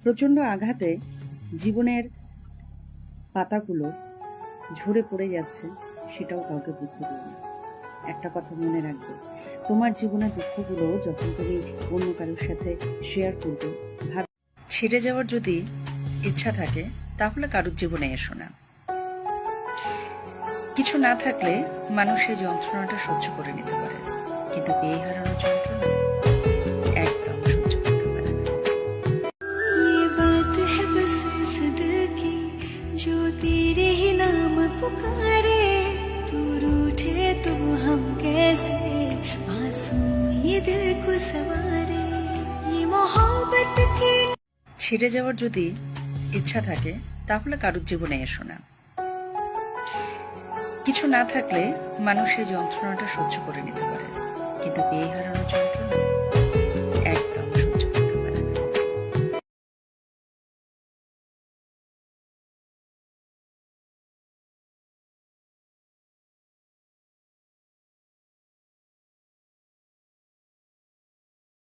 প্রচণ্ড আঘাতে জীবনের পাতাগুলো ঝরে পড়ে যাচ্ছে, সেটাও কাউকে বুঝতে দেবে না। একটা কথা মনে রাখবে, তোমার জীবনের দুঃখগুলো যখন তুমি অন্য কারোর সাথে শেয়ার করবে, ছেড়ে যাওয়ার যদি ইচ্ছা থাকে তাহলে কারোর জীবনে এসো না। কিছু না থাকলে মানুষ এই যন্ত্রণাটা সহ্য করে নিতে পারে, কিন্তু পেয়ে হারানোর যন্ত্রণা একদম সহ্য করতে পারে না। ये बात है बस इस दिल की जो तेरे ही नाम पुकारे, तू रूठे तो हम कैसे मासूम ये दिल को सवारे, ये मोहब्बत की। ছেড়ে যাওয়ার যদি ইচ্ছা থাকে তাহলে কারোর জীবনে এসো না। কিছু না থাকলে মানুষ এই যন্ত্রণাটা সহ্য করে নিতে পারে, কিন্তু পেয়ে হারানোর যন্ত্রণা